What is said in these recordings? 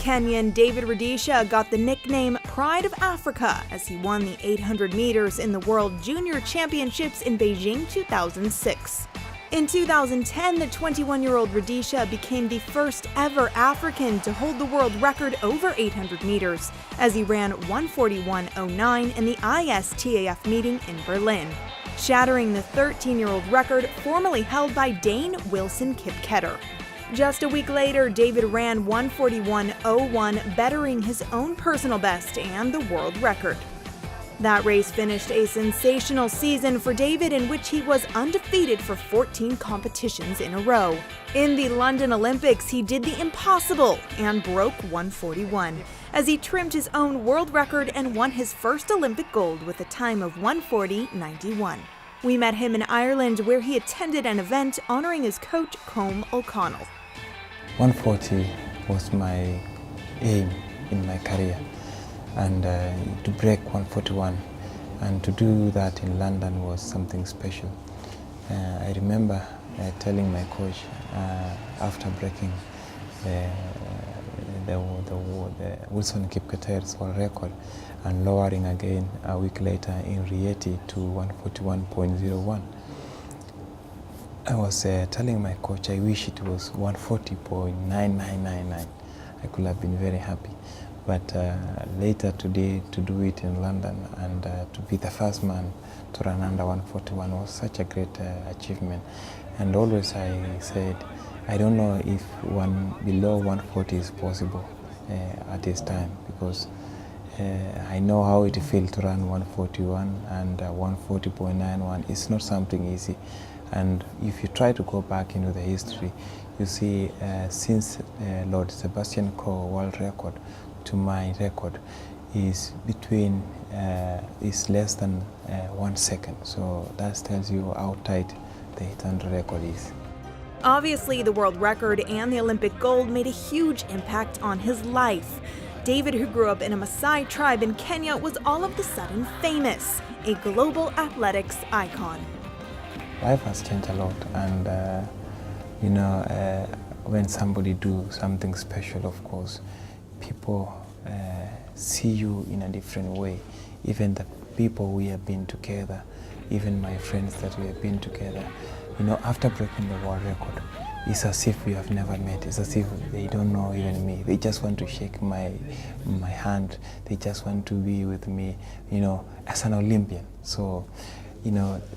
Kenyan David Rudisha got the nickname Pride of Africa as he won the 800 meters in the World Junior Championships in Beijing 2006. In 2010, the 21-year-old Rudisha became the first ever African to hold the world record over 800 meters as he ran 1:41.09 in the ISTAF meeting in Berlin, shattering the 13-year-old record formerly held by Dane Wilson Kipketer. Just a week later, David ran 1:41.01, bettering his own personal best and the world record. That race finished a sensational season for David in which he was undefeated for 14 competitions in a row. In the London Olympics, he did the impossible and broke 1:41 as he trimmed his own world record and won his first Olympic gold with a time of 1:40.91. We met him in Ireland where he attended an event honoring his coach, Colm O'Connell. 140 was my aim in my career, and to break 141 and to do that in London was something special. I remember telling my coach after breaking the Wilson Kipketer's world record and lowering again a week later in Rieti to 141.01. I was telling my coach I wish it was 140.9999. I could have been very happy. But later today to do it in London and to be the first man to run under 141 was such a great achievement. And always I said, I don't know if below 140 is possible at this time, because I know how it feels to run 141 and 140.91. It's not something easy. And if you try to go back into the history, you see since Lord Sebastian Coe world record to my record is less than 1 second. So that tells you how tight the 800 record is. Obviously, the world record and the Olympic gold made a huge impact on his life. David, who grew up in a Maasai tribe in Kenya, was all of a sudden famous, a global athletics icon. Life has changed a lot, and when somebody do something special, of course, people see you in a different way. Even the people we have been together, even my friends that we have been together, after breaking the world record, it's as if we have never met. It's as if they don't know even me. They just want to shake my hand. They just want to be with me, as an Olympian. So,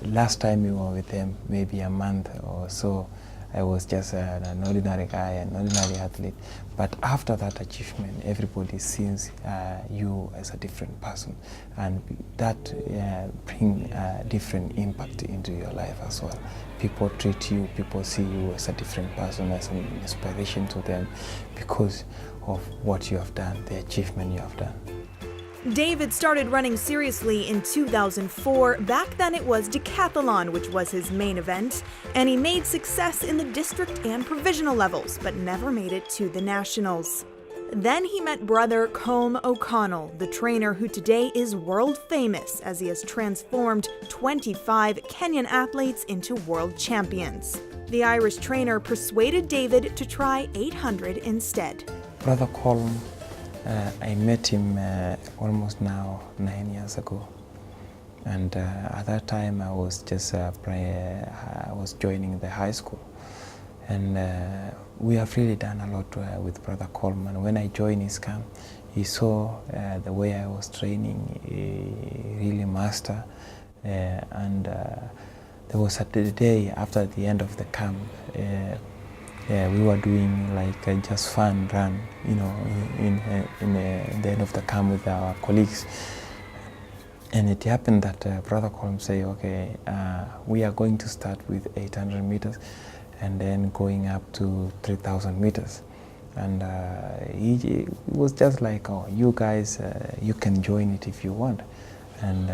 last time we were with them, maybe a month or so, I was just an ordinary guy, an ordinary athlete. But after that achievement, everybody sees you as a different person, and that brings a different impact into your life as well. People treat you, people see you as a different person, as an inspiration to them because of what you have done, the achievement you have done. David started running seriously in 2004. Back then it was decathlon, which was his main event, and he made success in the district and provisional levels, but never made it to the nationals. Then he met brother Colm O'Connell, the trainer who today is world famous as he has transformed 25 Kenyan athletes into world champions. The Irish trainer persuaded David to try 800 instead. Brother Colm, I met him almost now 9 years ago, and at that time I was just I was joining the high school, and we have really done a lot with Brother Colm. And when I joined his camp, he saw the way I was training, he really mastered, and there was a day after the end of the camp. We were doing like just fun run, in the end of the camp with our colleagues. And it happened that Brother Colm said, okay, we are going to start with 800 meters and then going up to 3,000 meters. And he was just like, oh, you guys, you can join it if you want. And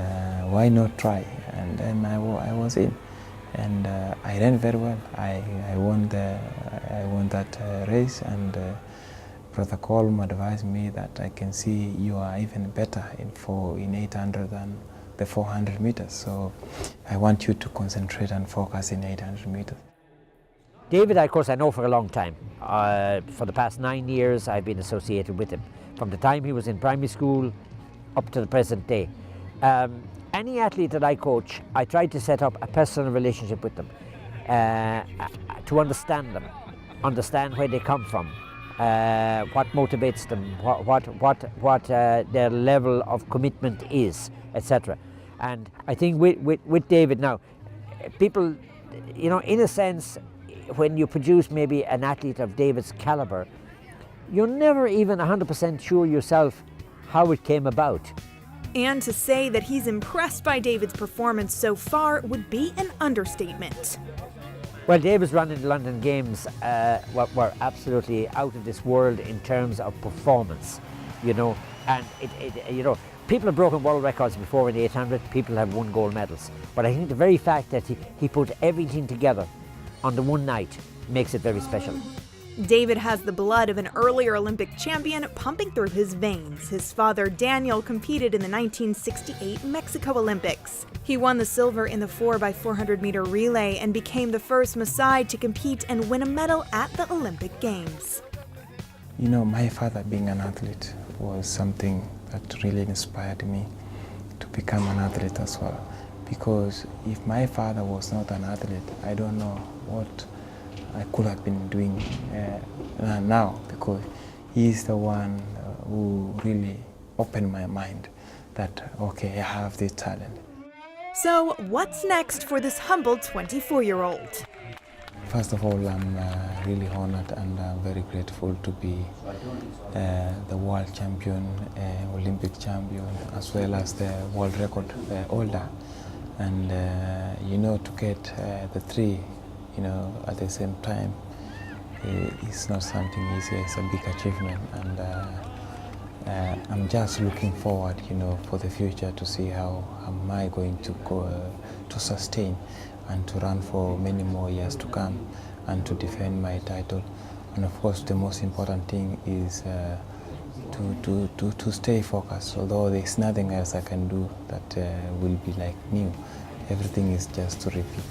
why not try? And then I was in. And I ran very well. I won that race, and Brother Colm advised me that I can see you are even better in 800 than the 400 meters. So I want you to concentrate and focus in 800 meters. David, of course, I know for a long time. For the past 9 years, I've been associated with him. From the time he was in primary school up to the present day. Any athlete that I coach, I try to set up a personal relationship with them, to understand them, understand where they come from, what motivates them, what their level of commitment is, etc. And I think with David now, people, you know, in a sense, when you produce maybe an athlete of David's caliber, you're never even 100% sure yourself how it came about. And to say that he's impressed by David's performance so far would be an understatement. Well, David's run in the London Games were absolutely out of this world in terms of performance, you know, and you know, people have broken world records before in the 800, people have won gold medals. But I think the very fact that he put everything together on the one night makes it very special. David has the blood of an earlier Olympic champion pumping through his veins. His father, Daniel, competed in the 1968 Mexico Olympics. He won the silver in the 4x400 meter relay and became the first Maasai to compete and win a medal at the Olympic Games. You know, my father being an athlete was something that really inspired me to become an athlete as well. Because if my father was not an athlete, I don't know what I could have been doing now, because he's the one who really opened my mind that, okay, I have this talent. So what's next for this humble 24-year-old? First of all, I'm really honored and very grateful to be the world champion, Olympic champion, as well as the world record holder. And you know, to get the three, you know, at the same time, it's not something easy. It's a big achievement, and I'm just looking forward, you know, for the future to see how am I going to go to sustain and to run for many more years to come and to defend my title. And of course, the most important thing is to stay focused. Although there's nothing else I can do that will be like new, everything is just to repeat.